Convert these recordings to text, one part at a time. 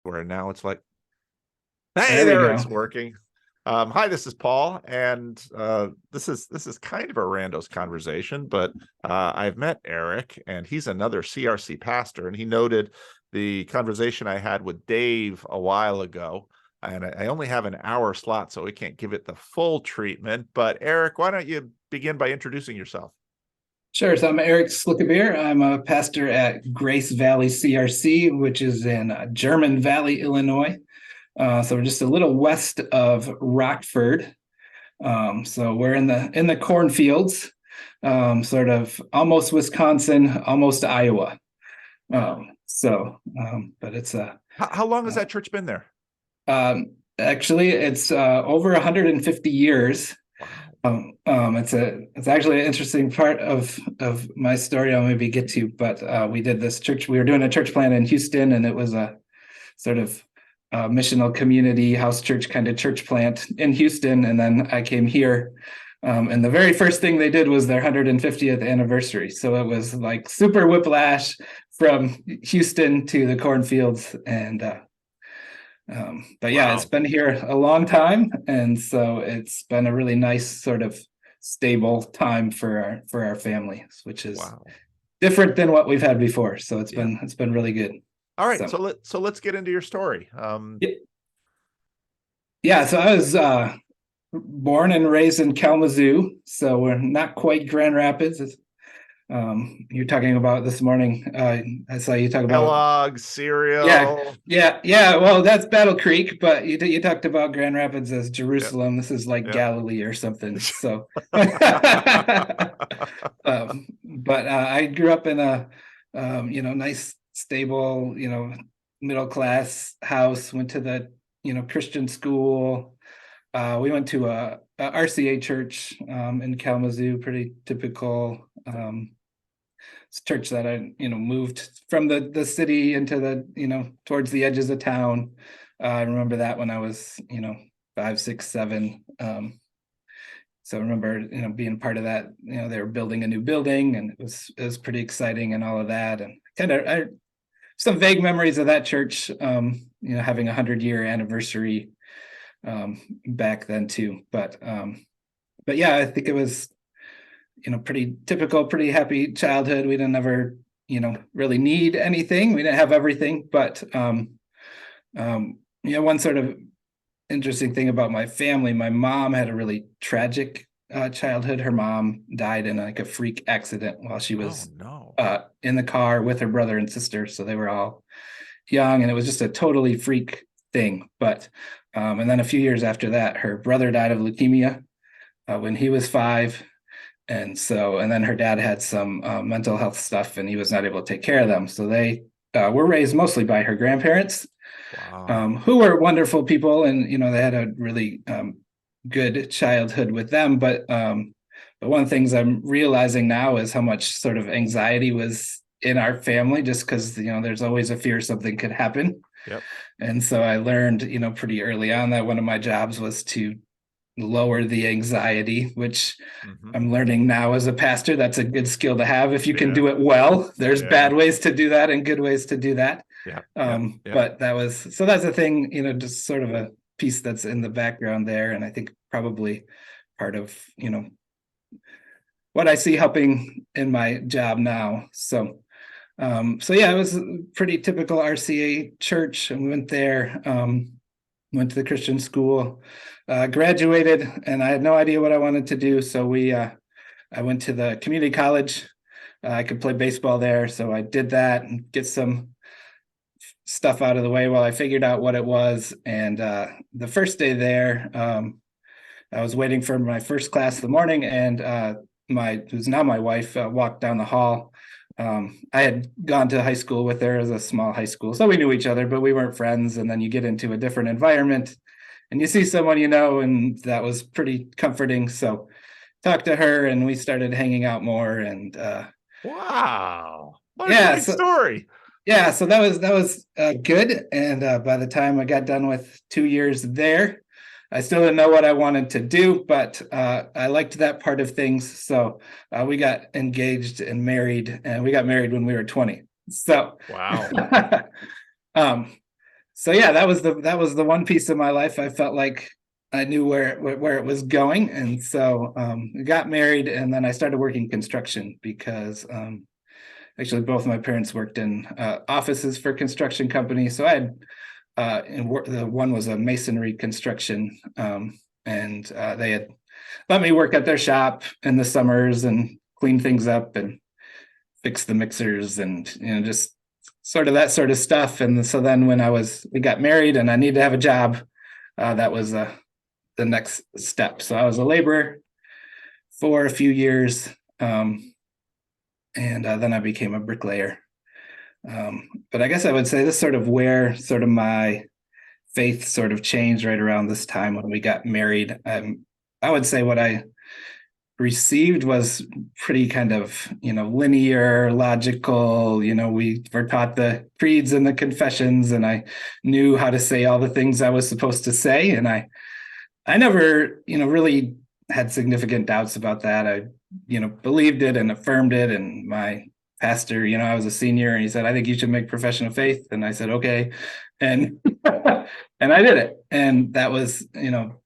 where now it's like, There hey, we there go. it's working. Hi, this is Paul, and this is kind of a randos conversation, but I've met Eric, and he's another CRC pastor, and he noted the conversation I had with Dave a while ago, and I only have an hour slot, so we can't give it the full treatment. But Eric, why don't you begin by introducing yourself? Sure. So I'm Eric Slickabeer. I'm a pastor at Grace Valley CRC, which is in German Valley, Illinois. So we're just a little west of Rockford. So we're in the cornfields, sort of almost Wisconsin, almost Iowa. But it's How long has that church been there? actually it's over 150 years. Wow. It's actually an interesting part of my story I'll maybe get to, but we did this church. We were doing a church plant in Houston, and it was a sort of missional community house church kind of church plant in Houston. And then I came here, and the very first thing they did was their 150th anniversary. So it was like super whiplash from Houston to the cornfields, and but yeah, Wow. it's been here a long time, and so it's been a really nice sort of stable time for our families, which is Wow. different than what we've had before. So it's Yeah. been really good. All right, so let's get into your story. Yeah, so I was born and raised in Kalamazoo, so we're not quite Grand Rapids. You're talking about this morning. I saw you talk about Kellogg cereal. Yeah. Well, that's Battle Creek, but you talked about Grand Rapids as Jerusalem. Yeah. This is like Yeah. Galilee or something. So, but I grew up in a nice, stable, middle class house. Went to the Christian school. We went to a RCA church in Kalamazoo, pretty typical. Church that I moved from the city into the towards the edges of town. I remember that when I was 5, 6, 7. So I remember being part of that. They were building a new building, and it was pretty exciting and all of that. And kind of some vague memories of that church. Having a 100-year anniversary back then too. But yeah, I think it was pretty typical, pretty happy childhood. We didn't ever, really need anything. We didn't have everything, but one sort of interesting thing about my family, my mom had a really tragic childhood. Her mom died in like a freak accident while she was in the car with her brother and sister. So they were all young, and it was just a totally freak thing. But and then a few years after that, her brother died of leukemia when he was 5. And then her dad had some mental health stuff, and he was not able to take care of them. So they were raised mostly by her grandparents, who were wonderful people. And, they had a really good childhood with them. But one of the things I'm realizing now is how much sort of anxiety was in our family, just because, there's always a fear something could happen. Yep. And so I learned, pretty early on that one of my jobs was to lower the anxiety, which I'm learning now as a pastor. That's a good skill to have if you can do it well. There's bad ways to do that and good ways to do that. But that's the thing, just sort of a piece that's in the background there. And I think probably part of, what I see helping in my job now. So yeah, it was a pretty typical RCA church, and we went there, went to the Christian school, graduated, and I had no idea what I wanted to do. So I went to the community college. I could play baseball there. So I did that and get some stuff out of the way while I figured out what it was. And the first day there, I was waiting for my first class in the morning, and who's now my wife, walked down the hall. I had gone to high school with her as a small high school, so we knew each other, but we weren't friends. And then you get into a different environment, and you see someone and that was pretty comforting. So talked to her, and we started hanging out more. And wow, what a great story! Yeah, so that was good. And by the time I got done with 2 years there, I still didn't know what I wanted to do, but I liked that part of things. So we got engaged and married, and we got married when we were 20. So wow. so yeah, that was the one piece of my life I felt like I knew where it was going. And so I got married, and then I started working construction because actually both of my parents worked in offices for construction companies. So I had the one was a masonry construction, and they had let me work at their shop in the summers and clean things up and fix the mixers and just sort of that sort of stuff. And so then when we got married and I needed to have a job, that was the next step. So I was a laborer for a few years, and then I became a bricklayer. But I guess I would say this sort of where sort of my faith sort of changed right around this time when we got married. I would say what I received was pretty kind of linear, logical. We were taught the creeds and the confessions, and I knew how to say all the things I was supposed to say, and I never really had significant doubts about that. I believed it and affirmed it. And my pastor, I was a senior, and he said, I think you should make profession of faith. And I said, okay. And and I did it. And that was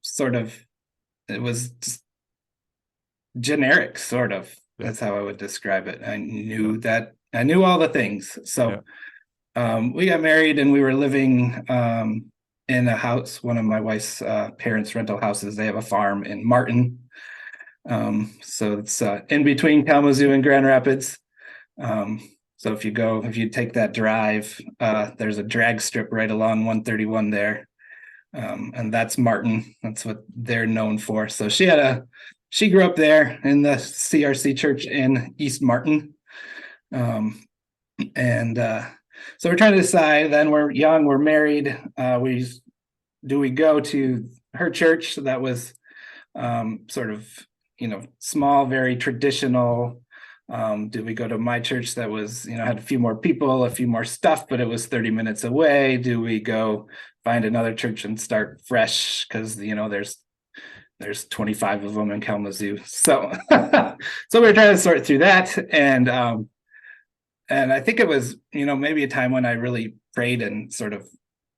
sort of, it was just generic, sort of. That's how I would describe it. I knew all the things. So we got married, and we were living in a house, one of my wife's parents' rental houses. They have a farm in Martin. So it's in between Kalamazoo and Grand Rapids. So if you take that drive, there's a drag strip right along 131 there. And that's Martin. That's what they're known for. So she grew up there in the CRC Church in East Martin. And so we're trying to decide, then we're young, we're married. Do we go to her church? So that was sort of, small, very traditional. Do we go to my church that was, had a few more people, a few more stuff, but it was 30 minutes away? Do we go find another church and start fresh? Because, there's 25 of them in Kalamazoo. So, so we were trying to sort through that. And I think it was, maybe a time when I really prayed and sort of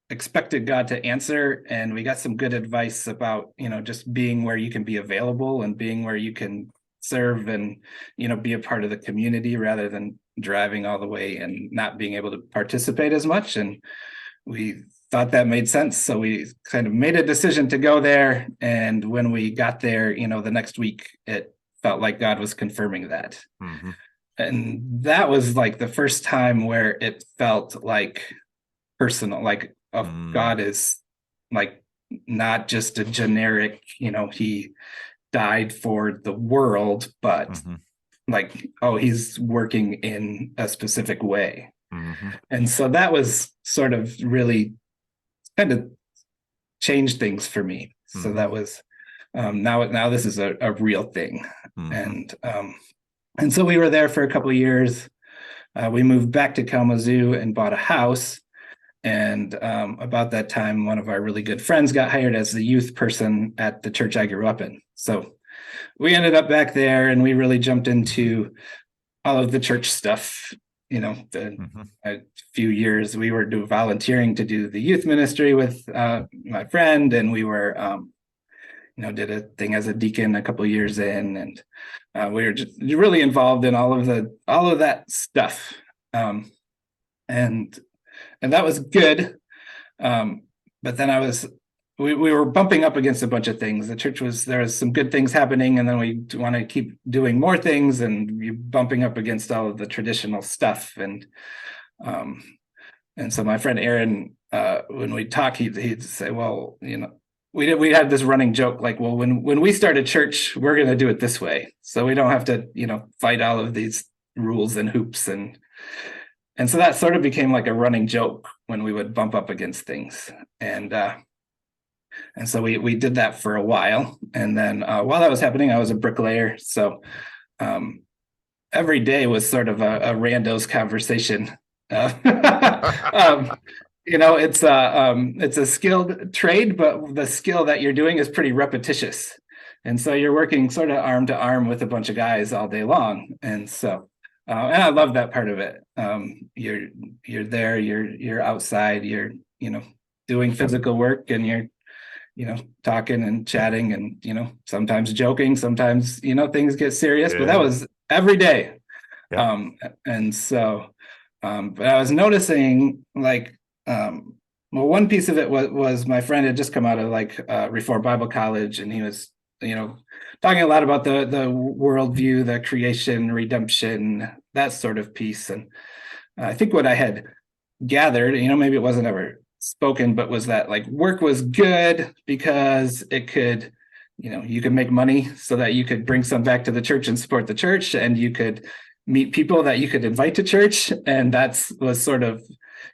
expected God to answer. And we got some good advice about, just being where you can be available and being where you can serve and, be a part of the community rather than driving all the way and not being able to participate as much. And we thought that made sense. So we kind of made a decision to go there. And when we got there, the next week, it felt like God was confirming that. Mm-hmm. And that was like the first time where it felt like personal, like God is like not just a generic, he died for the world, but like, he's working in a specific way. Mm-hmm. And so that was sort of really kind of changed things for me. Mm-hmm. So that was now this is a real thing. Mm-hmm. And so we were there for a couple of years. We moved back to Kalamazoo and bought a house. And about that time, one of our really good friends got hired as the youth person at the church I grew up in. So we ended up back there, and we really jumped into all of the church stuff. A few years we were volunteering to do the youth ministry with my friend, and we were, did a thing as a deacon a couple of years in, and we were just really involved in all of that stuff, and that was good. But then we were bumping up against a bunch of things. The church there was some good things happening, and then we want to keep doing more things, and you're bumping up against all of the traditional stuff. And so my friend Aaron, when we talk, he'd say, well, we had this running joke, like, well, when we start a church, we're going to do it this way. So we don't have to, fight all of these rules and hoops. And so that sort of became like a running joke when we would bump up against things. And so we did that for a while. And then while that was happening, I was a bricklayer. So every day was sort of a randos conversation. It's a skilled trade, but the skill that you're doing is pretty repetitious. And so you're working sort of arm to arm with a bunch of guys all day long. And so, and I love that part of it. You're there, you're outside, you're, doing physical work, and you're, talking and chatting and, sometimes joking, sometimes, things get serious, but that was every day. Yeah. And so, but I was noticing like, well, one piece of it was my friend had just come out of like Reformed Bible College, and he was, talking a lot about the worldview, the creation, redemption, that sort of piece. And I think what I had gathered, maybe it wasn't ever spoken, but was that like work was good because it could, you could make money so that you could bring some back to the church and support the church, and you could meet people that you could invite to church. And that was sort of,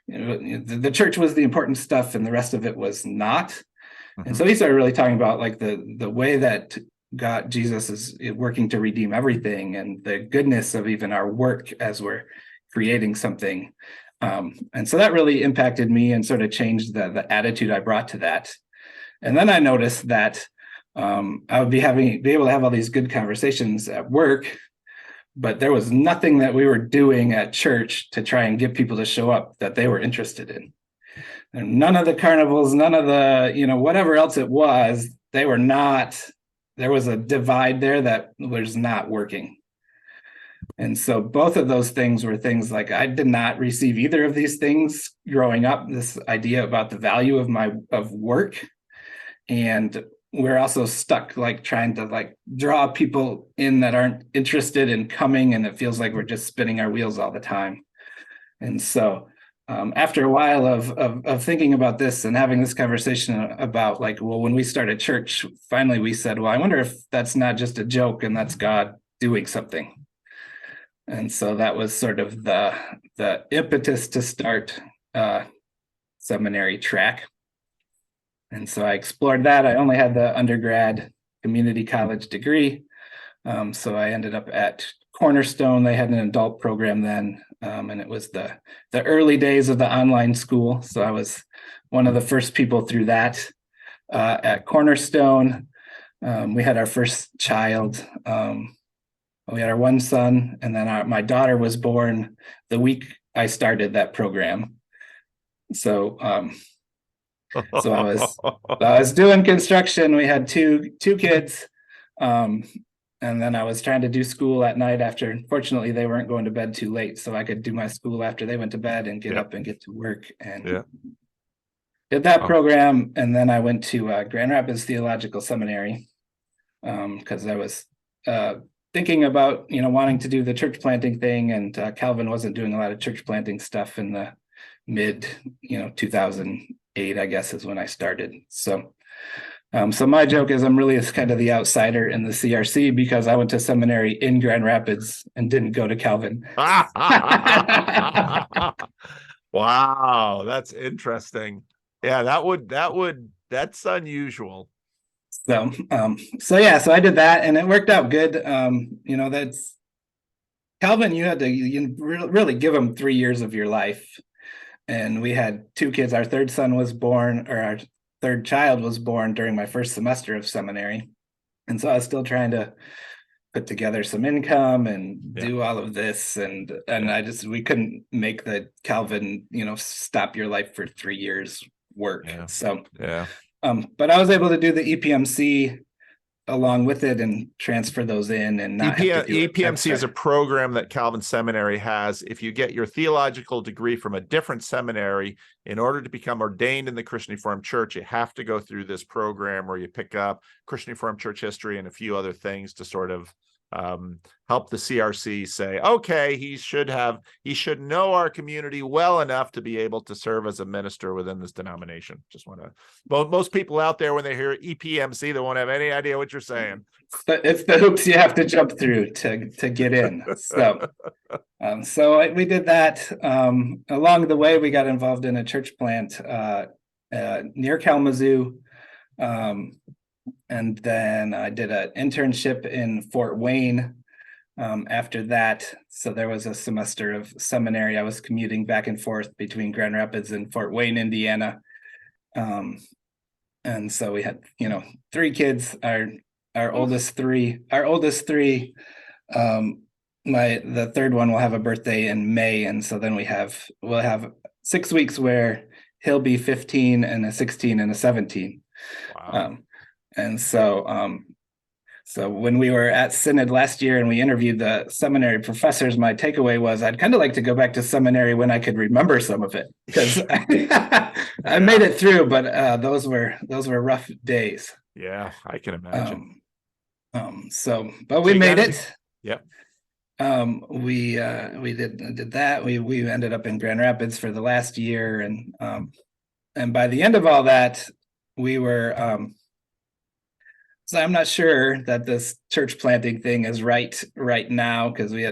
the church was the important stuff and the rest of it was not. Mm-hmm. And so he started really talking about like the way that Jesus is working to redeem everything, and the goodness of even our work as we're creating something. And so that really impacted me and sort of changed the attitude I brought to that. And then I noticed that I would be able to have all these good conversations at work, but there was nothing that we were doing at church to try and get people to show up that they were interested in. And none of the carnivals, none of the, whatever else it was, they were not, there was a divide there that was not working. And so both of those things were things like I did not receive either of these things growing up, this idea about the value of work. And we're also stuck like trying to like draw people in that aren't interested in coming, and it feels like we're just spinning our wheels all the time. And so after a while of thinking about this and having this conversation about like, well, when we started church, finally we said, well, I wonder if that's not just a joke and that's God doing something. And so that was sort of the impetus to start seminary track. And so I explored that. I only had the undergrad community college degree. So I ended up at Cornerstone. They had an adult program then. And it was the early days of the online school. So I was one of the first people through that at Cornerstone. We had our first child. We had our one son, and then my daughter was born the week I started that program. So, so I was doing construction. We had two kids, and then I was trying to do school at night after. Fortunately, they weren't going to bed too late, so I could do my school after they went to bed and get up and get to work. And did that program, and then I went to Grand Rapids Theological Seminary because I was thinking about wanting to do the church planting thing, and Calvin wasn't doing a lot of church planting stuff in the mid 2008, I guess, is when I started. So so my joke is I'm really kind of the outsider in the CRC because I went to seminary in Grand Rapids and didn't go to Calvin. Wow, that's interesting. Yeah, that's unusual. So so I did that, and it worked out good. That's Calvin, you had to really give him 3 years of your life. And we had two kids. Our third son was born, or our third child was born during my first semester of seminary. And so I was still trying to put together some income and do all of this. And we couldn't make the Calvin, stop your life for 3 years work. So, but I was able to do the EPMC along with it and transfer those in, and not EPMC is a program that Calvin Seminary has. If you get your theological degree from a different seminary, in order to become ordained in the Christian Reformed Church, you have to go through this program where you pick up Christian Reformed Church history and a few other things to sort of help the CRC say, okay, he should know our community well enough to be able to serve as a minister within this denomination. Just want to, most people out there, when they hear EPMC, they won't have any idea what you're saying. It's the hoops you have to jump through to get in. So, so we did that. Along the way, we got involved in a church plant near Kalamazoo. And then I did an internship in Fort Wayne after that. So there was a semester of seminary. I was commuting back and forth between Grand Rapids and Fort Wayne, Indiana. And so we had, 3 kids, our oldest three, the third one will have a birthday in May. And so then we'll have 6 weeks where he'll be 15 and a 16 and a 17. Wow. And so when we were at Synod last year and we interviewed the seminary professors, my takeaway was I'd kind of like to go back to seminary when I could remember some of it, because I made it through, but those were rough days. Yeah, I can imagine. But we made it. Yep. We did that. We ended up in Grand Rapids for the last year, and by the end of all that, we were. So I'm not sure that this church planting thing is right now, because we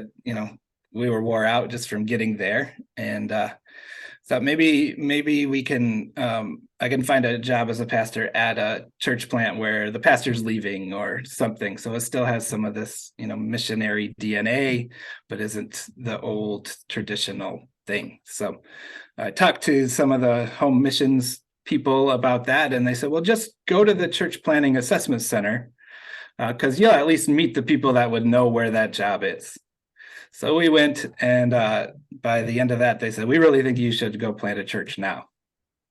were wore out just from getting there, and thought maybe we can I can find a job as a pastor at a church plant where the pastor's leaving or something, so it still has some of this missionary DNA, but isn't the old traditional thing. So I talked to some of the home missions people about that, and they said, well, just go to the church planning assessment center, because you'll at least meet the people that would know where that job is. So we went, and by the end of that, they said, we really think you should go plant a church now,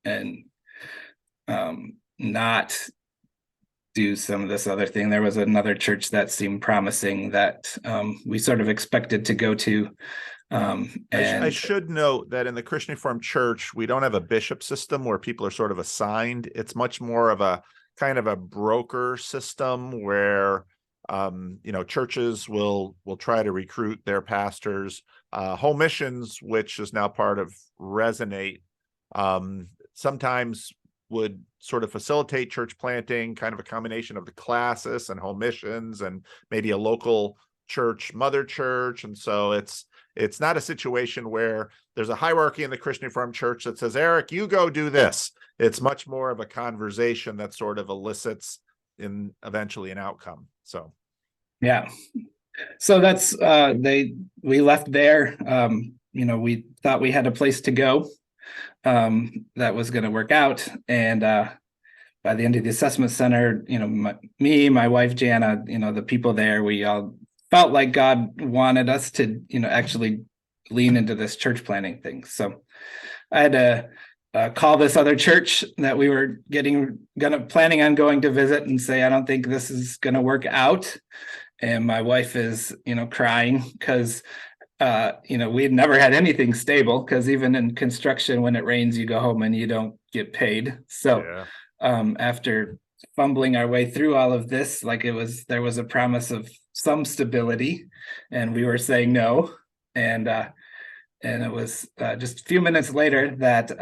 and not do some of this other thing. There was another church that seemed promising that we sort of expected to go to. And I should note that in the Christian Reformed Church, we don't have a bishop system where people are sort of assigned. It's much more of a kind of a broker system where churches will try to recruit their pastors. Home missions, which is now part of Resonate, sometimes would sort of facilitate church planting, kind of a combination of the classis and home missions and maybe a local church, mother church. And so it's not a situation where there's a hierarchy in the Christian Reformed Church that says, Eric, you go do this. It's much more of a conversation that sort of elicits in eventually an outcome. So, yeah. So that's we left there. We thought we had a place to go that was going to work out. And by the end of the assessment center, my wife, Jana, the people there, we all felt like God wanted us to, actually lean into this church planning thing. So I had to call this other church that we were planning on going to visit and say, I don't think this is going to work out. And my wife is, crying because, we had never had anything stable, because even in construction, when it rains, you go home and you don't get paid. So after fumbling our way through all of this, there was a promise of some stability, and we were saying no. And it was just a few minutes later that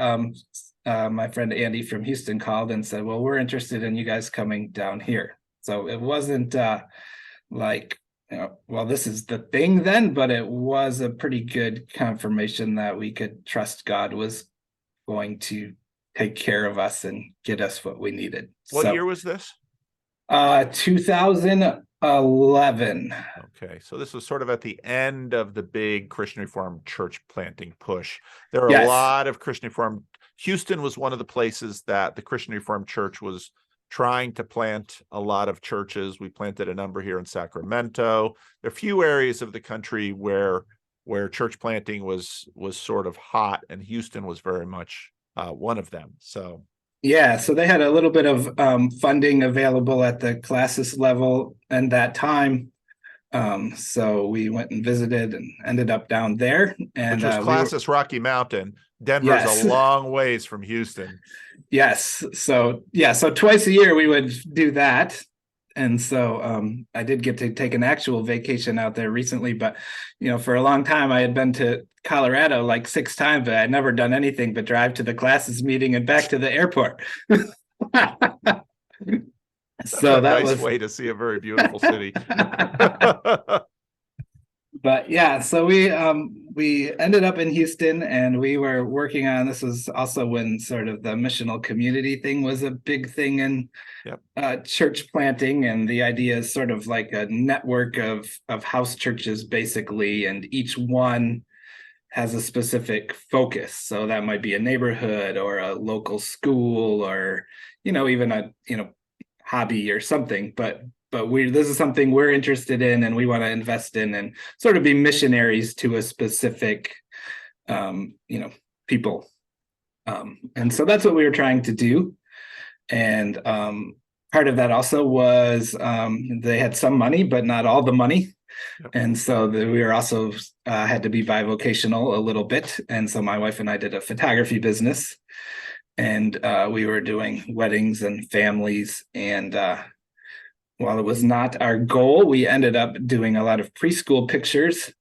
my friend Andy from Houston called and said, well, we're interested in you guys coming down here. So it wasn't well, this is the thing then, but it was a pretty good confirmation that we could trust God was going to take care of us and get us what we needed. What year was this? 2011. Okay, so this was sort of at the end of the big Christian Reformed church planting push. There are a lot of Christian Reformed. Houston was one of the places that the Christian Reformed Church was trying to plant a lot of churches. We planted a number here in Sacramento. There are a few areas of the country where church planting was sort of hot, and Houston was very much one of them. So so they had a little bit of funding available at the classis level in that time. So we wwent and visited and ended up down there. And which was classis Rocky Mountain. Denver's a long ways from Houston. Yes. So twice a year we would do that. And so I did get to take an actual vacation out there recently, but for a long time I had been to Colorado like 6 times, but I'd never done anything but drive to the classes meeting and back to the airport. So that was a nice way to see a very beautiful city. But so we ended up in Houston, and we were working on, this was also when sort of the missional community thing was a big thing in church planting, and the idea is sort of like a network of house churches basically, and each one has a specific focus. So that might be a neighborhood or a local school, or even a hobby or something, but this is something we're interested in and we want to invest in and sort of be missionaries to a specific people. And so that's what we were trying to do. And part of that also was they had some money, but not all the money. Yep. And so we were also had to be bivocational a little bit. And so my wife and I did a photography business, and we were doing weddings and families. And while it was not our goal, we ended up doing a lot of preschool pictures.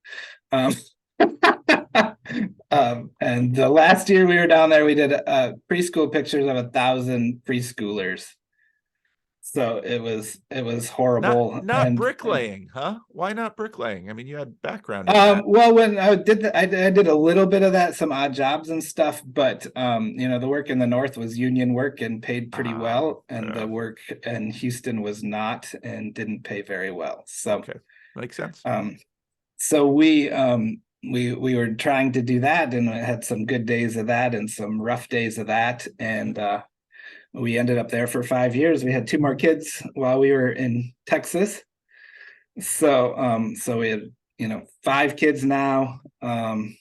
Um, and the last year we were down there, we did preschool pictures of 1,000 preschoolers. So it was horrible. Not bricklaying, huh? Why not bricklaying? I mean, you had background in that. Well, when I did I did a little bit of that, some odd jobs and stuff, but the work in the north was union work and paid pretty well, and the work in Houston was not and didn't pay very well. So okay, makes sense. So we were trying to do that, and had some good days of that and some rough days of that, and we ended up there for 5 years. We had 2 more kids while we were in Texas. So we had 5 kids now, and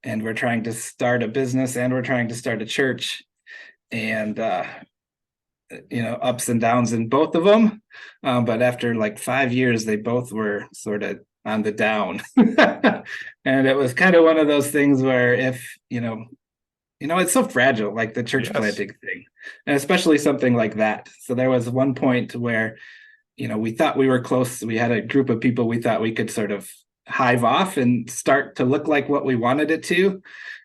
we're trying to start a business, and we're trying to start a church, and ups and downs in both of them. But after like 5 years, they both were sort of on the down. And it was kind of one of those things where if it's so fragile, like the church planting thing, and especially something like that. So there was one point where, we thought we were close. We had a group of people we thought we could sort of hive off and start to look like what we wanted it to.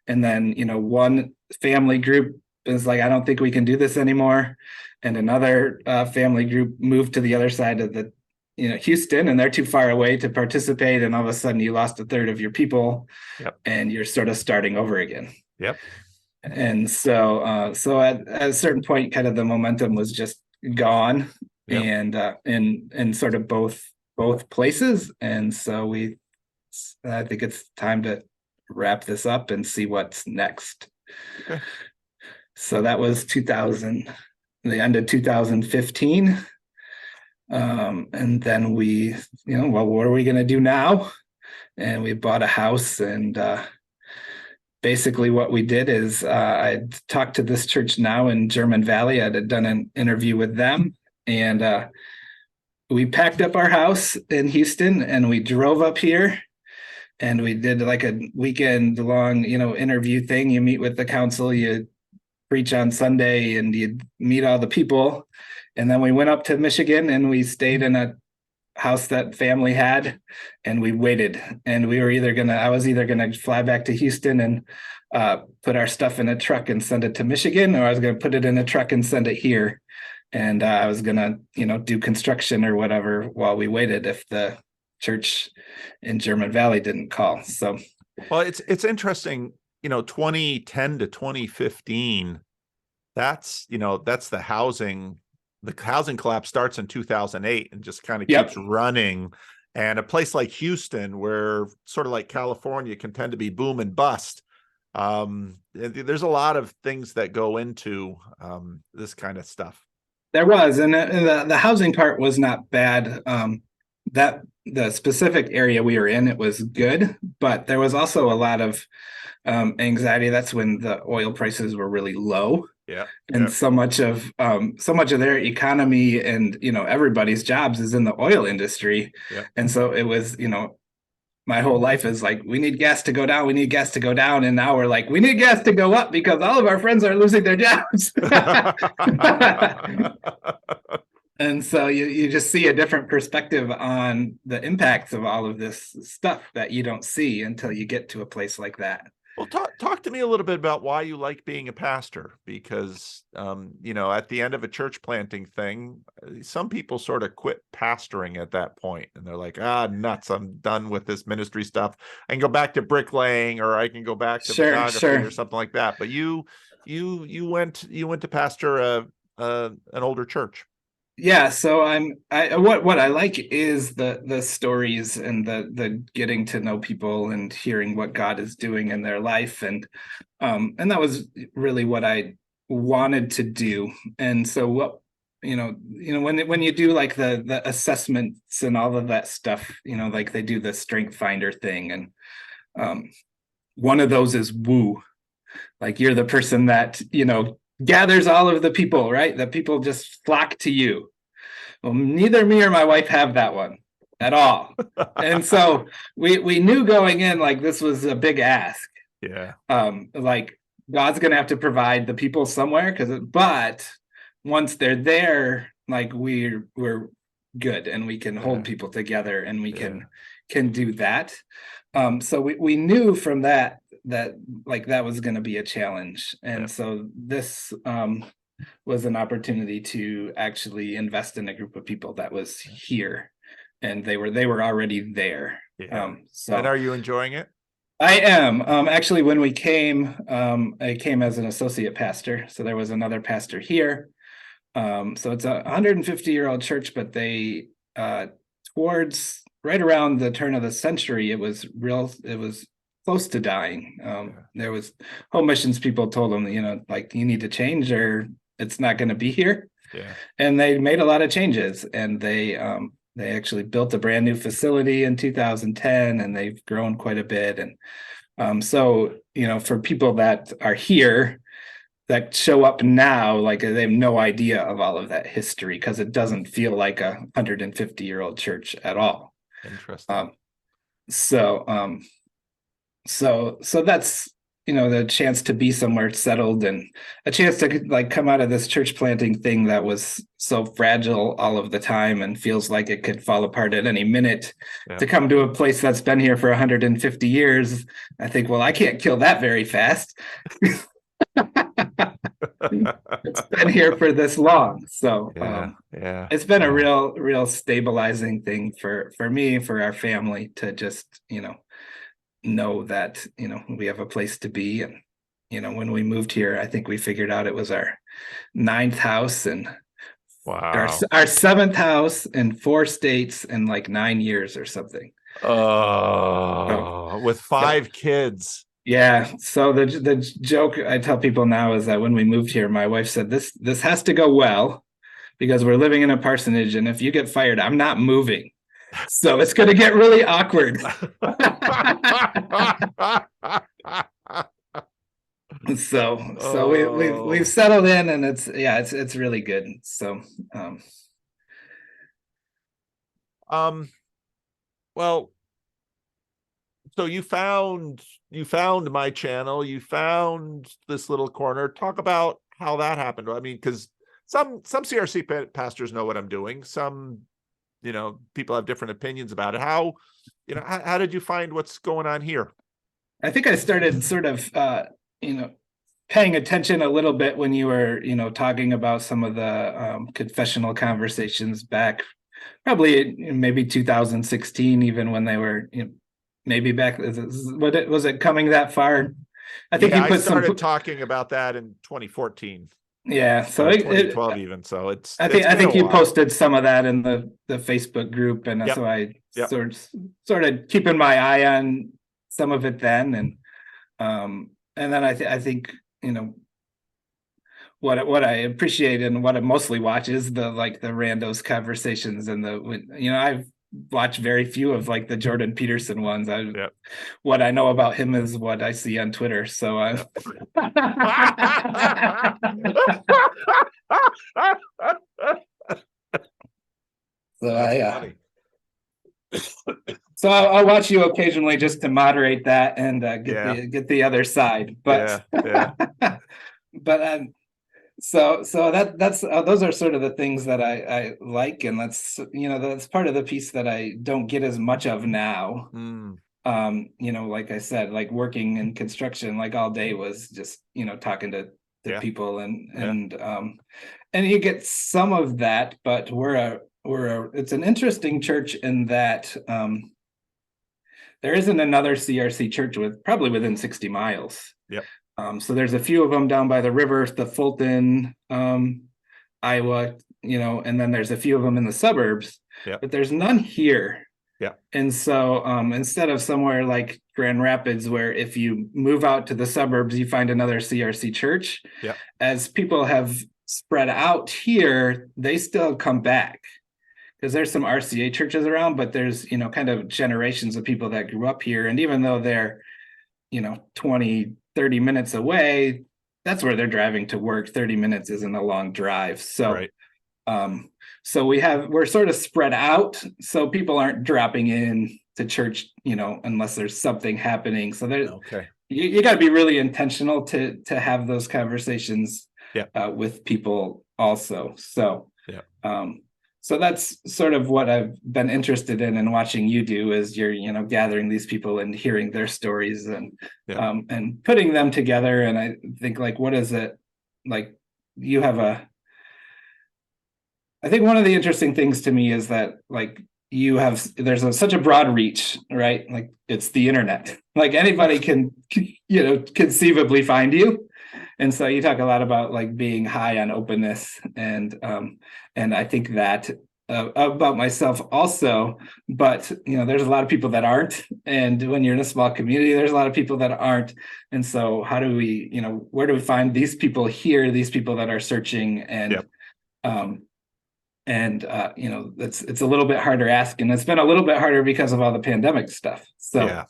And then, one family group is like, I don't think we can do this anymore. And another family group moved to the other side of the, Houston, and they're too far away to participate. And all of a sudden you lost 1/3 of your people. Yep. And you're sort of starting over again. Yep. And so at a certain point, kind of the momentum was just gone. Yep. And in sort of both places. And so I think it's time to wrap this up and see what's next. Okay. So that was the end of 2015. And then we, what are we going to do now? And we bought a house, and basically what we did is I talked to this church now in German Valley. I had done an interview with them, and we packed up our house in Houston, and we drove up here, and we did like a weekend long, interview thing. You meet with the council, you preach on Sunday, and you meet all the people. And then we went up to Michigan, and we stayed in a house that family had, and we waited. And I was either gonna fly back to Houston and put our stuff in a truck and send it to Michigan, or I was gonna put it in a truck and send it here. And I was gonna, do construction or whatever while we waited if the church in German Valley didn't call. So, well, it's interesting, 2010 to 2015. That's the housing. The housing collapse starts in 2008 and just kind of keeps running. And a place like Houston, where sort of like California can tend to be boom and bust. There's a lot of things that go into this kind of stuff. There was, and the housing part was not bad. That the specific area we were in, it was good, but there was also a lot of anxiety. That's when the oil prices were really low. Yeah. And so much of their economy and, everybody's jobs is in the oil industry. Yeah. And so it was, my whole life is like, we need gas to go down. We need gas to go down. And now we're like, we need gas to go up because all of our friends are losing their jobs. And so you just see a different perspective on the impacts of all of this stuff that you don't see until you get to a place like that. Well, talk to me a little bit about why you like being a pastor, because, at the end of a church planting thing, some people sort of quit pastoring at that point, and they're like, nuts, I'm done with this ministry stuff. I can go back to bricklaying, or I can go back to photography or something like that. But you went to pastor an older church. Yeah, so what I like is the stories and the getting to know people and hearing what God is doing in their life, and that was really what I wanted to do. And so what when you do like the assessments and all of that stuff, like they do the Strength Finder thing, and one of those is woo. like you're the person that, gathers all of the people, right? That people just flock to you. Well, neither me or my wife have that one at all. And so we knew going in, like, this was a big ask. Yeah. Like, God's going to have to provide the people somewhere, but once they're there, like, we're good, and we can hold people together, and we can do that. So we knew from that like that was going to be a challenge. And so this was an opportunity to actually invest in a group of people that was here, and they were already there. So, and are you enjoying it? I am. Actually, when we came, I came as an associate pastor. So there was another pastor here. So it's a 150-year-old church, but they towards right around the turn of the century, it was close to dying. There was home missions people told them, like, you need to change or it's not going to be here. Yeah. And they made a lot of changes, and they actually built a brand new facility in 2010, and they've grown quite a bit. And so, for people that are here that show up now, like, they have no idea of all of that history, because it doesn't feel like a 150-year-old church at all. Interesting. So that's, the chance to be somewhere settled, and a chance to, like, come out of this church planting thing that was so fragile all of the time and feels like it could fall apart at any minute, to come to a place that's been here for 150 years. I think, well, I can't kill that very fast. It's been here for this long. So it's been a real stabilizing thing for me, for our family, to just, know that, we have a place to be. And, when we moved here, I think we figured out it was our 9th house, and our 7th house in 4 states in like 9 years or something. With 5 kids. Yeah. So the joke I tell people now is that when we moved here, my wife said, this has to go well, because we're living in a parsonage, and if you get fired, I'm not moving. So it's going to get really awkward. So we've settled in, and it's really good. So well, so you found my channel, you found this little corner. Talk about how that happened. I mean, because some CRC pastors know what I'm doing. Some, people have different opinions about it. How did you find what's going on here? I think I started sort of, paying attention a little bit when you were, talking about some of the confessional conversations back, probably maybe 2016, even when they were, maybe back. Was it coming that far? I think I started talking about that in 2014. Yeah, so 2012 even. So I think you posted some of that in the Facebook group, and so I sort of keeping my eye on some of it then, and then I think what I appreciate and what I mostly watch is the randos conversations, and I've watched very few of like the Jordan Peterson ones. What I know about him is what I see on Twitter. So I so I'll watch you occasionally just to moderate that and get the other side. But but so that's those are sort of the things that I like, and that's that's part of the piece that I don't get as much of now. Like I said, like working in construction, like all day was just talking to people, and you get some of that, but it's an interesting church in that there isn't another CRC church probably within 60 miles. So there's a few of them down by the river, the Fulton, Iowa, and then there's a few of them in the suburbs, but there's none here. And so instead of somewhere like Grand Rapids, where if you move out to the suburbs, you find another CRC church, as people have spread out here, they still come back. Because there's some RCA churches around, but there's, kind of generations of people that grew up here. And even though they're, 20, 30 minutes away, that's where they're driving to work. 30 minutes isn't a long drive. So, Right. So we're sort of spread out, so people aren't dropping in to church, unless there's something happening. So Okay. you got to be really intentional to have those conversations Yeah. with people also. So, Yeah. So that's sort of what I've been interested in watching you do, is you're, gathering these people and hearing their stories and putting them together. And I think, like, what is it like? You have I think one of the interesting things to me is that, like, there's such a broad reach, right? Like, it's the internet. Like, anybody can, conceivably find you. And so you talk a lot about, like, being high on openness, and I think that about myself also. But there's a lot of people that aren't, and when you're in a small community, there's a lot of people that aren't. And so how do we, where do we find these people here, these people that are searching? And it's a little bit harder ask, and it's been a little bit harder because of all the pandemic stuff. So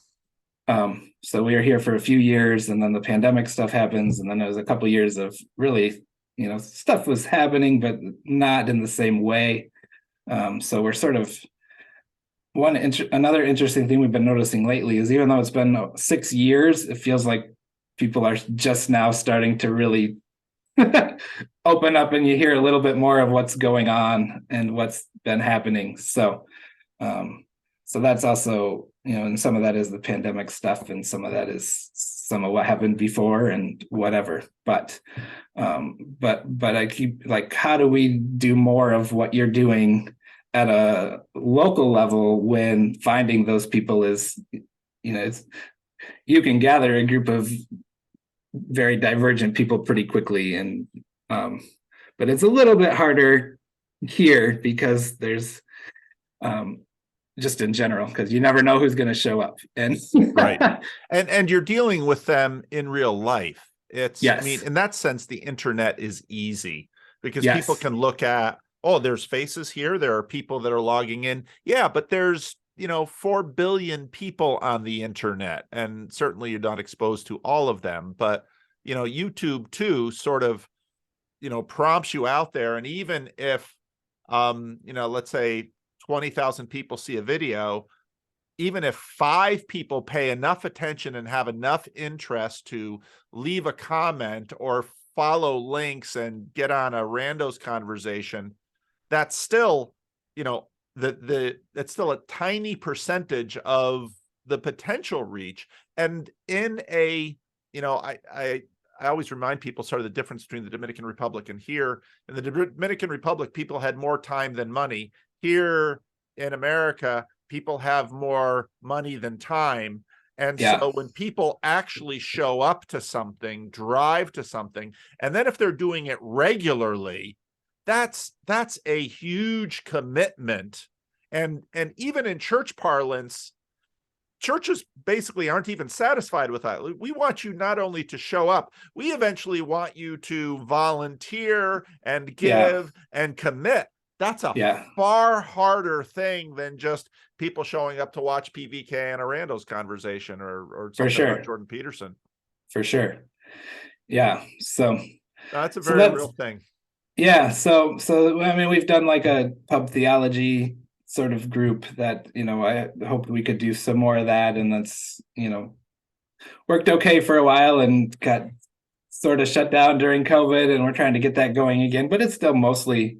so we were here for a few years, and then the pandemic stuff happens, and then there was a couple of years of really, stuff was happening, but not in the same way. So we're sort of another interesting thing we've been noticing lately is, even though it's been 6 years, it feels like people are just now starting to really open up, and you hear a little bit more of what's going on and what's been happening. So that's also, and some of that is the pandemic stuff, and some of that is some of what happened before and whatever. But I keep, like, how do we do more of what you're doing at a local level, when finding those people is, you can gather a group of very divergent people pretty quickly, and but it's a little bit harder here because there's just in general, because you never know who's going to show up. And right. And you're dealing with them in real life. I mean, in that sense, the internet is easy, because people can look at, oh, there's faces here, there are people that are logging in. Yeah, but there's 4 billion people on the internet, and certainly you're not exposed to all of them. But YouTube too sort of prompts you out there. And even if let's say 20,000 people see a video, even if 5 people pay enough attention and have enough interest to leave a comment or follow links and get on a randos conversation, that's still that's still a tiny percentage of the potential reach. And in a I always remind people sort of the difference between the Dominican Republic and here. In the Dominican Republic, people had more time than money. Here in America, people have more money than time. And so when people actually show up to something, drive to something, and then if they're doing it regularly, that's a huge commitment. And even in church parlance, churches basically aren't even satisfied with that. We want you not only to show up, we eventually want you to volunteer and give and commit. That's a far harder thing than just people showing up to watch PVK and a randos conversation or something about Jordan Peterson. For sure. Yeah. So that's a very real thing. Yeah. So I mean, we've done like a pub theology sort of group that, I hope we could do some more of that. And that's, worked okay for a while and got sort of shut down during COVID, and we're trying to get that going again, but it's still mostly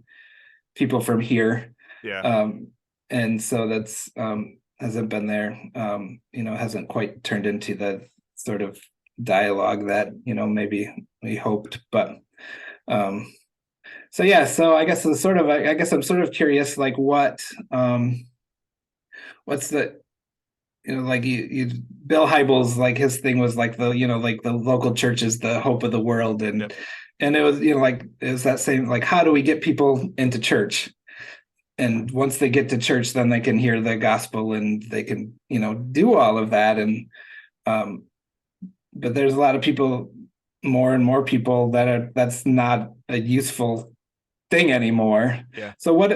people from here. And so that's hasn't been there, hasn't quite turned into the sort of dialogue that, maybe we hoped. But so I guess I'm sort of curious, like, what's the, like Bill Hybels, like, his thing was like the, like the local church is the hope of the world. And it was, like, is that same, like, how do we get people into church? And once they get to church, then they can hear the gospel and they can, do all of that. And, but there's a lot of people, more and more people that's not a useful thing anymore. So what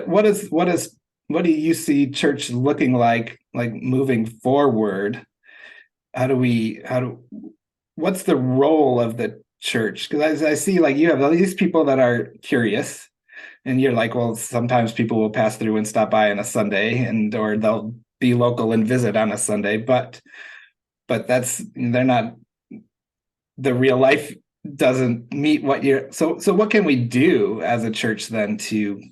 do you see church looking like moving forward? How do what's the role of the church? Because I see like you have all these people that are curious, and you're like, well, sometimes people will pass through and stop by on a Sunday, and or they'll be local and visit on a Sunday, but they're not, the real life doesn't meet what you're, so what can we do as a church then to,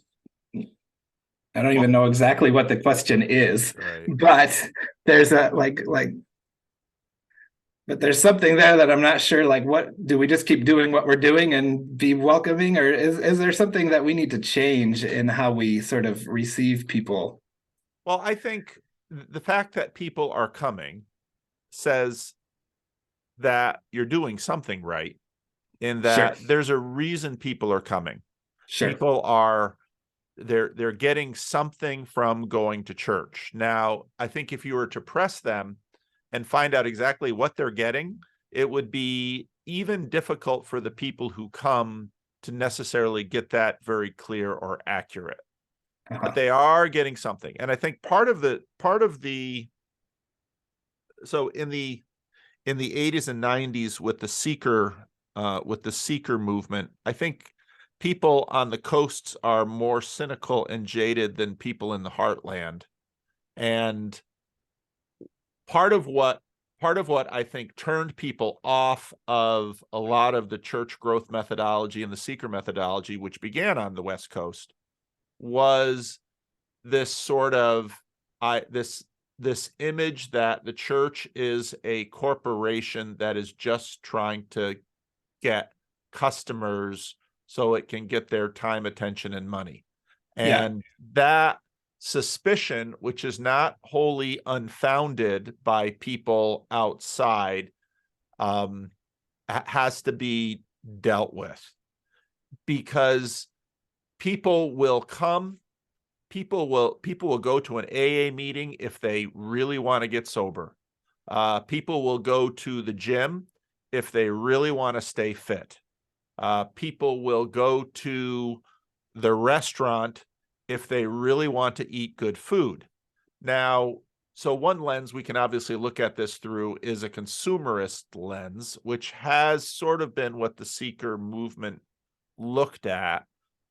I don't even Well, know exactly what the question is, right. but there's a but there's something there that I'm not sure, like, what do we just keep doing what we're doing and be welcoming, or is there something that we need to change in how we sort of receive people? Well, I think the fact that people are coming says that you're doing something right, in Sure, that there's a reason people are coming. sure. People are they're getting something from going to church. Now, I think if you were to press them and find out exactly what they're getting, it would be even difficult for the people who come to necessarily get that very clear or accurate. But Uh-huh. they are getting something. And I think part of the so in the 80s and 90s with the seeker movement, I think people on the coasts are more cynical and jaded than people in the heartland. And part of what part of what I think turned people off of a lot of the church growth methodology and the seeker methodology, which began on the West Coast, was this sort of I this this image that the church is a corporation that is just trying to get customers so it can get their time, attention, and money. Yeah, And that suspicion, which is not wholly unfounded by people outside, has to be dealt with, because people will come people will go to an AA meeting if they really want to get sober. People will go to the gym if they really want to stay fit. People will go to the restaurant if they really want to eat good food. Now, so one lens we can obviously look at this through is a consumerist lens, which has sort of been what the seeker movement looked at.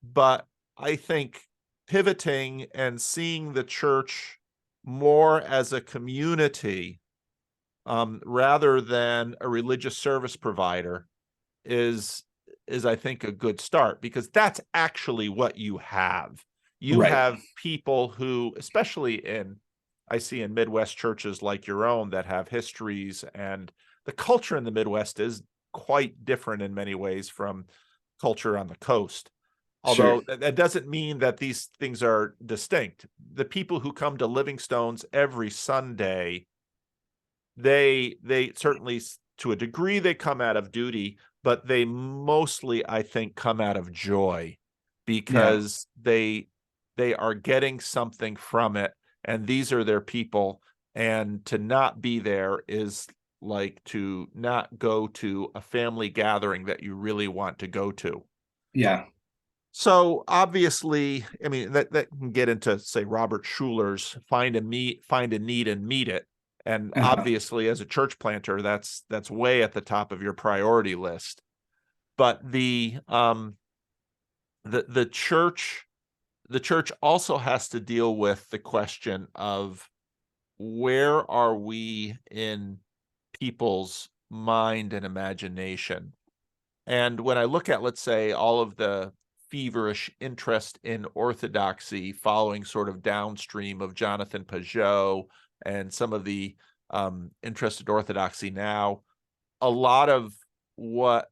But I think pivoting and seeing the church more as a community, rather than a religious service provider, is I think a good start, because that's actually what you have. You right. have people who, especially I see in Midwest churches like your own that have histories, and the culture in the Midwest is quite different in many ways from culture on the coast. Sure. Although that doesn't mean that these things are distinct. The people who come to Livingstone's every Sunday, they certainly, to a degree, they come out of duty, but they mostly, I think, come out of joy, Yeah, because they are getting something from it, and these are their people. And to not be there is like to not go to a family gathering that you really want to go to. yeah. So obviously, I mean, that can get into, say, Robert Schuller's find a need and meet it. And Uh-huh. obviously, as a church planter, that's way at the top of your priority list. But the church also has to deal with the question of, where are we in people's mind and imagination? And when I look at, let's say, all of the feverish interest in orthodoxy following sort of downstream of Jonathan Pajot, and some of the interest in orthodoxy now, a lot of what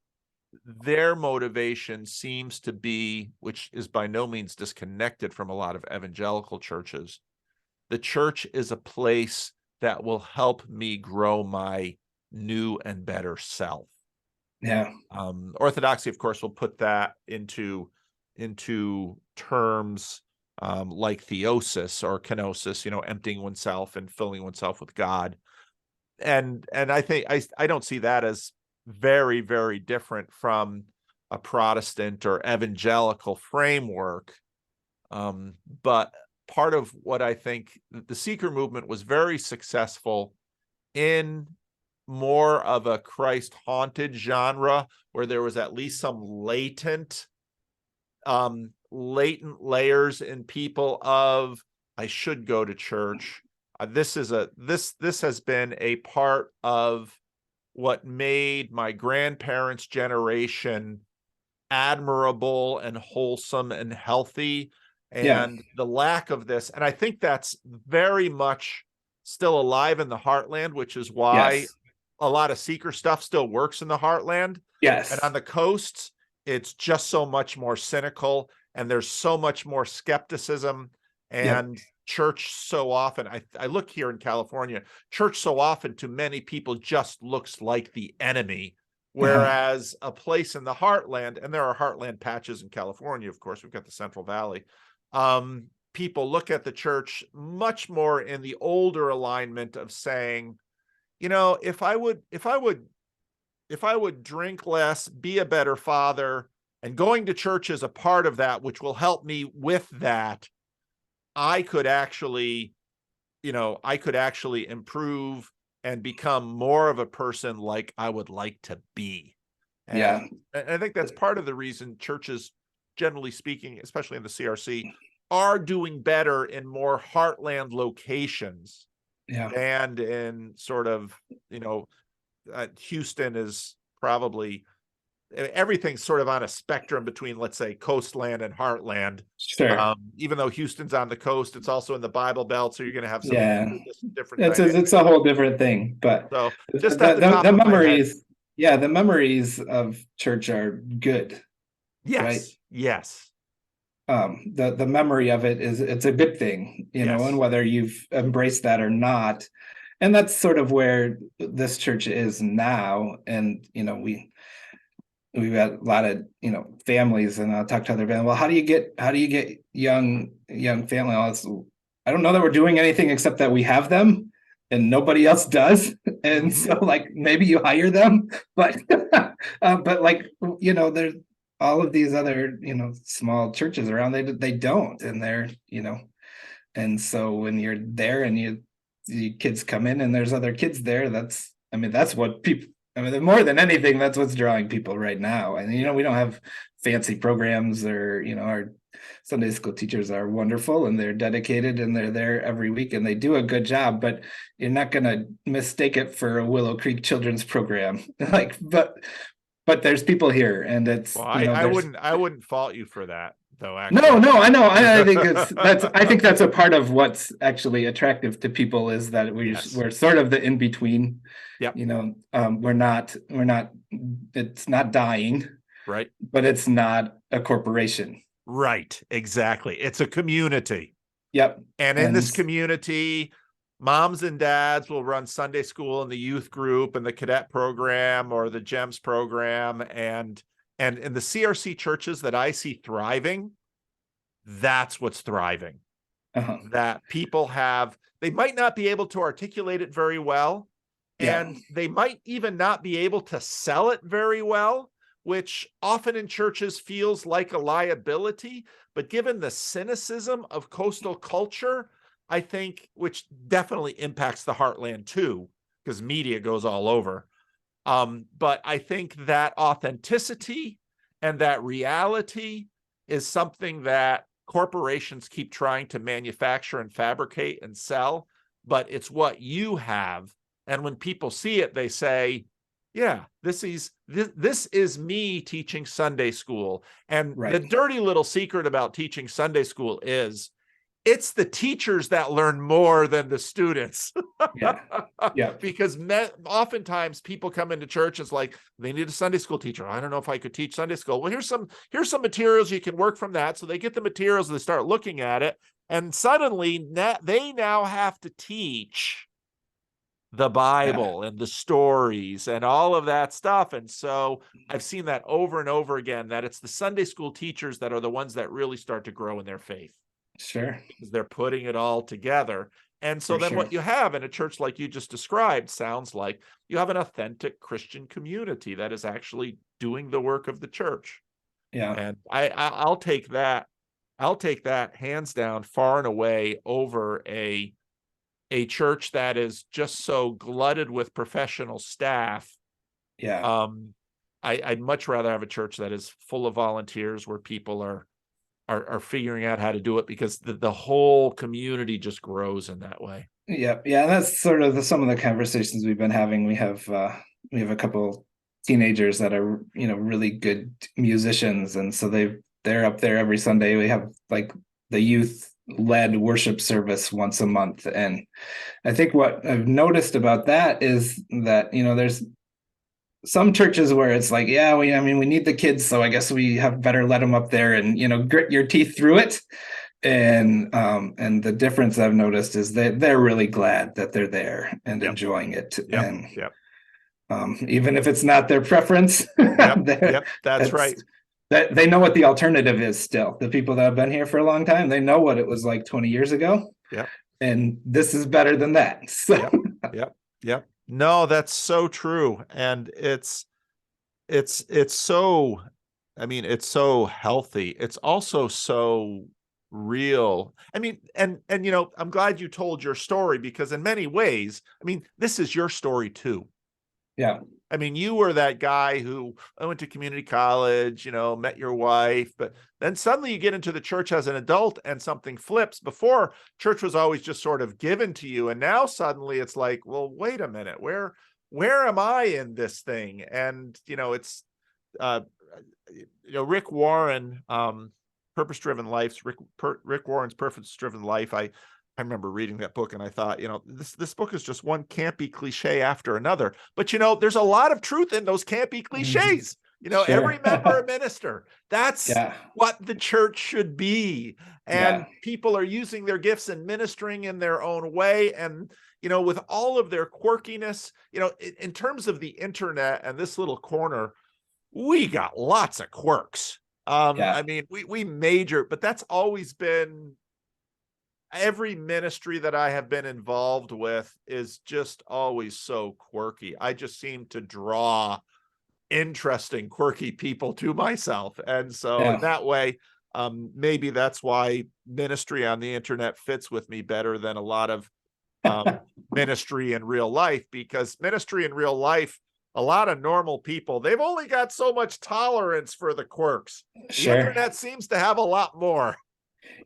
their motivation seems to be, which is by no means disconnected from a lot of evangelical churches, the church is a place that will help me grow my new and better self. Yeah. Orthodoxy, of course, will put that into terms like theosis or kenosis, emptying oneself and filling oneself with God. And I think I don't see that as very, very different from a Protestant or evangelical framework. But part of what I think the seeker movement was very successful in more of a Christ haunted genre where there was at least some latent layers in people of, I should go to church. This has been a part of what made my grandparents' generation admirable and wholesome and healthy. Yeah. And the lack of this, and I think that's very much still alive in the heartland, which is why Yes. a lot of seeker stuff still works in the heartland. And on Yes. the coasts, it's just so much more cynical, and there's so much more skepticism. Yep. And church so often, I look here in California, church so often to many people just looks like the enemy. Uh-huh. Whereas a place in the heartland, and there are heartland patches in California, of course, we've got the Central Valley. People look at the church much more in the older alignment of saying, you know, if I would drink less, be a better father, and going to church is a part of that, which will help me with that, I could actually improve and become more of a person like I would like to be. Yeah. And I think that's part of the reason churches, generally speaking, especially in the CRC, are doing better in more heartland locations Yeah. than in sort of, Houston is probably, everything's sort of on a spectrum between, let's say, coastland and heartland. Sure. Even though Houston's on the coast, it's also in the Bible Belt, so you're going to have some Yeah. different It's a whole different thing, but So just at the top the of my head, memories, yeah, the memories of church are good, right? yes, The memory of it it's a good thing, yes. and whether you've embraced that or not. And that's sort of where this church is now. And, we've got a lot of, families, and I'll talk to other families. Well, how do you get young family? I don't know that we're doing anything except that we have them and nobody else does. And so like, maybe you hire them, but, there's all of these other, small churches around, they don't, and they're, and so when you're there and the kids come in and there's other kids there, that's what people, more than anything, that's what's drawing people right now. And, we don't have fancy programs, or, our Sunday school teachers are wonderful and they're dedicated and they're there every week and they do a good job, but you're not going to mistake it for a Willow Creek children's program. But there's people here, and it's, well, I wouldn't fault you for that, though. Actually, no, I know. I think that's a part of what's actually attractive to people, is that we're sort of the in between. Yep. We're not. It's not dying, right? But it's not a corporation, right? Exactly. It's a community. Yep. And in this community, moms and dads will run Sunday school in the youth group and the cadet program or the GEMS program. And in the CRC churches that I see thriving, that's what's thriving. That people they might not be able to articulate it very well. And they might even not be able to sell it very well, which often in churches feels like a liability. But given the cynicism of coastal culture, I think, which definitely impacts the heartland too, because media goes all over. But I think that authenticity and that reality is something that corporations keep trying to manufacture and fabricate and sell, but it's what you have. And when people see it, they say, yeah, this is me teaching Sunday school. And the dirty little secret about teaching Sunday school is it's the teachers that learn more than the students. Yeah. Because oftentimes people come into church, it's like, they need a Sunday school teacher. I don't know if I could teach Sunday school. Well, here's some materials, you can work from that. So they get the materials, they start looking at it, and suddenly they now have to teach the Bible and the stories and all of that stuff. And so I've seen that over and over again, that it's the Sunday school teachers that are the ones that really start to grow in their faith. Sure. Because they're putting it all together. And so then what you have in a church like you just described sounds like you have an authentic Christian community that is actually doing the work of the church. Yeah. And I'll take that hands down, far and away, over a a church that is just so glutted with professional staff. Yeah. I'd much rather have a church that is full of volunteers, where people are figuring out how to do it, because the whole community just grows in that way. Yeah. Yeah. That's sort of some of the conversations we've been having. We have a couple teenagers that are, really good musicians. And so they're up there every Sunday. We have like the youth led worship service once a month. And I think what I've noticed about that is that, there's some churches where it's like, yeah, we need the kids, so I guess we have better let them up there and, grit your teeth through it. And the difference I've noticed is that they're really glad that they're there and enjoying it. And even if it's not their preference, that's right. That they know what the alternative is still. The people that have been here for a long time, they know what it was like 20 years ago. Yeah. And this is better than that. So. Yep. No, that's so true. And it's so, I mean, it's so healthy. It's also so real. I mean, and I'm glad you told your story, because in many ways, I mean, this is your story too. Yeah. I mean, you were that guy who went to community college, met your wife, but then suddenly you get into the church as an adult and something flips. Before, church was always just sort of given to you. And now suddenly it's like, well, wait a minute, where am I in this thing? And, it's, Rick Warren, Purpose-Driven Life, Rick Warren's Purpose-Driven Life. I remember reading that book and I thought, this book is just one campy cliche after another. But, there's a lot of truth in those campy cliches. Sure. Every member a minister. That's what the church should be. And people are using their gifts and ministering in their own way. And, with all of their quirkiness, in terms of the internet and this little corner, we got lots of quirks. I mean, we major, but that's always been, every ministry that I have been involved with is just always so quirky. I just seem to draw interesting, quirky people to myself. And so in that way, maybe that's why ministry on the internet fits with me better than a lot of ministry in real life, because ministry in real life, a lot of normal people, they've only got so much tolerance for the quirks. The internet seems to have a lot more.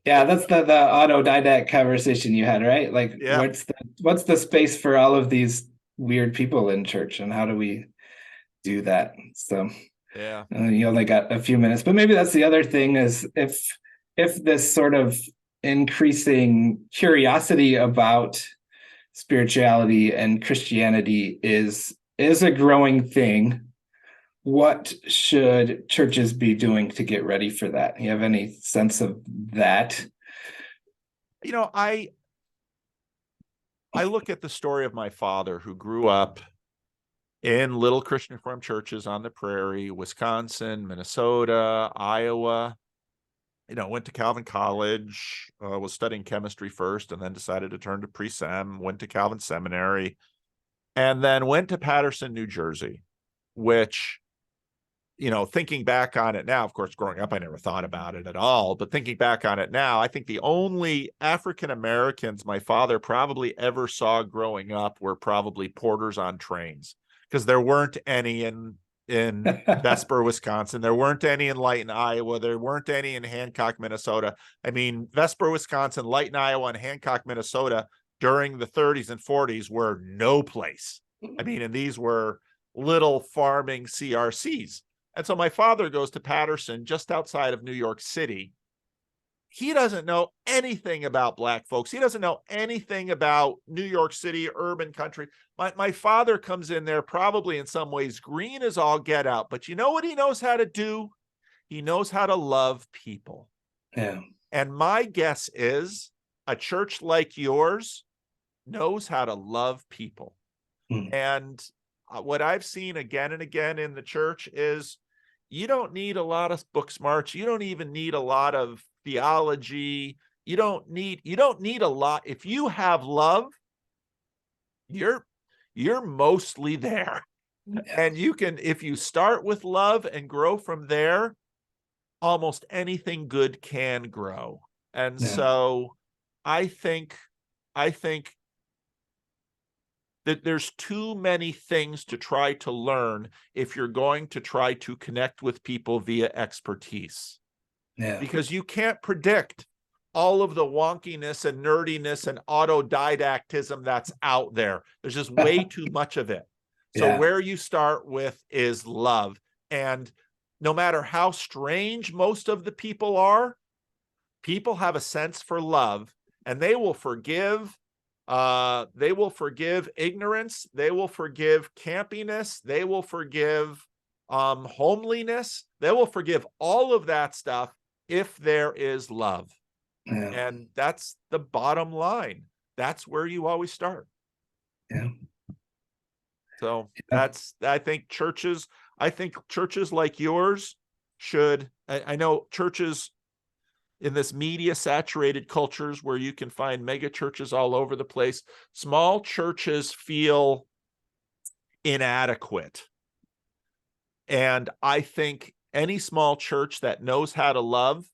Yeah, that's the autodidact conversation you had, right? Like, what's the space for all of these weird people in church, and how do we do that? So you only got a few minutes, but maybe that's the other thing, is if this sort of increasing curiosity about spirituality and Christianity is a growing thing, what should churches be doing to get ready for that? You have any sense of that? I look at the story of my father, who grew up in little Christian Reformed churches on the prairie, Wisconsin, Minnesota, Iowa. Went to Calvin College, was studying chemistry first, and then decided to turn to pre-sem, went to Calvin Seminary, and then went to Paterson, New Jersey, which, thinking back on it now, of course, growing up, I never thought about it at all. But thinking back on it now, I think the only African Americans my father probably ever saw growing up were probably porters on trains, because there weren't any in Vesper, Wisconsin. There weren't any in Lighton, Iowa. There weren't any in Hancock, Minnesota. I mean, Vesper, Wisconsin, Lighton, Iowa, and Hancock, Minnesota during the 30s and 40s were no place. I mean, and these were little farming CRCs. And so my father goes to Paterson, just outside of New York City. He doesn't know anything about Black folks. He doesn't know anything about New York City, urban country. My father comes in there probably in some ways green as all get out. But you know what he knows how to do? He knows how to love people. Yeah. And my guess is a church like yours knows how to love people. And what I've seen again and again in the church is, you don't need a lot of book smarts. You don't even need a lot of theology. You don't need a lot. If you have love, you're mostly there. And you can, if you start with love and grow from there, almost anything good can grow. And so I think that there's too many things to try to learn if you're going to try to connect with people via expertise. Yeah. Because you can't predict all of the wonkiness and nerdiness and autodidactism that's out there. There's just way too much of it. So Yeah. where you start with is love. And no matter how strange most of the people are, people have a sense for love, and they will forgive. They will forgive ignorance. They will forgive campiness. They will forgive homeliness. They will forgive all of that stuff if there is love. Yeah. And that's the bottom line. That's where you always start. Yeah. So I think churches like yours should, I know churches in this media saturated cultures where you can find mega churches all over the place, small churches feel inadequate. And I think any small church that knows how to love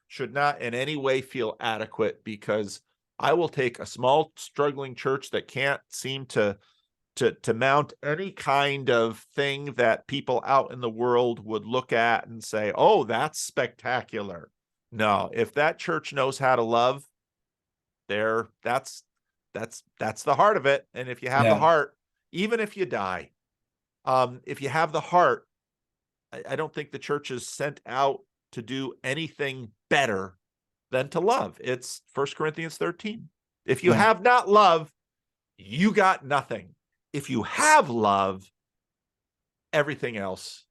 should not in any way feel adequate, because I will take a small struggling church that can't seem to mount any kind of thing that people out in the world would look at and say, oh, that's spectacular. No, if that church knows how to love, that's the heart of it. And if you have the heart, even if you die, if you have the heart, I don't think the church is sent out to do anything better than to love. It's 1 Corinthians 13. If you have not love, you got nothing. If you have love, everything else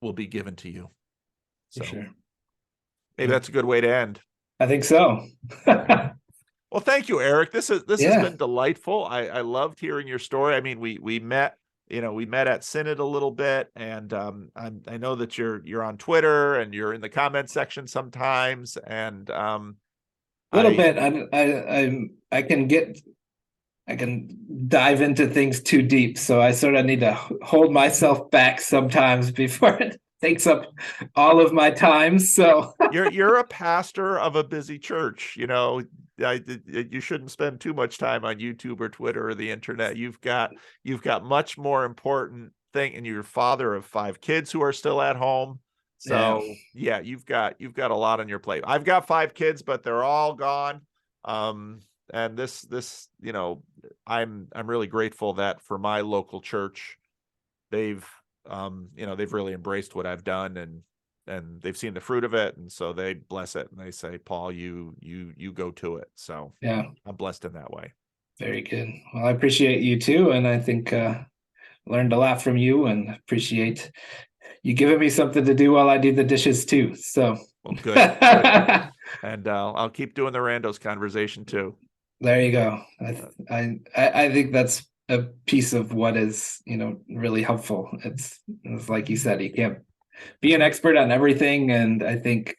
will be given to you. So sure. Maybe that's a good way to end. I think so. Well, thank you, Eric. This has been delightful. I loved hearing your story. I mean, we met, we met at Synod a little bit, and I know that you're on Twitter and you're in the comment section sometimes, and a little bit. I can dive into things too deep, so I sort of need to hold myself back sometimes before it takes up all of my time. So you're a pastor of a busy church. You shouldn't spend too much time on YouTube or Twitter or the internet. You've got much more important thing, and you're a father of 5 kids who are still at home. So yeah, you've got a lot on your plate. I've got 5 kids, but they're all gone. And this, I'm really grateful that for my local church, they've really embraced what I've done, and they've seen the fruit of it. And so they bless it and they say, Paul, you go to it. So yeah, I'm blessed in that way. Very good. Well, I appreciate you too. And I think, learned a lot from you, and appreciate you giving me something to do while I do the dishes too. So well, good. And I'll keep doing the randos conversation too. There you go. I think that's a piece of what is, really helpful. It's like you said, you can't be an expert on everything, and I think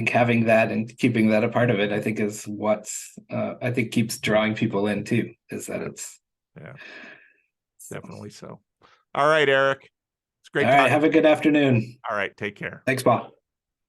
having that and keeping that a part of it, I think, is what's I think keeps drawing people in too. Is that it's definitely so. All right, Eric. It's great. All right. Have a good afternoon. All right. Take care. Thanks, Paul.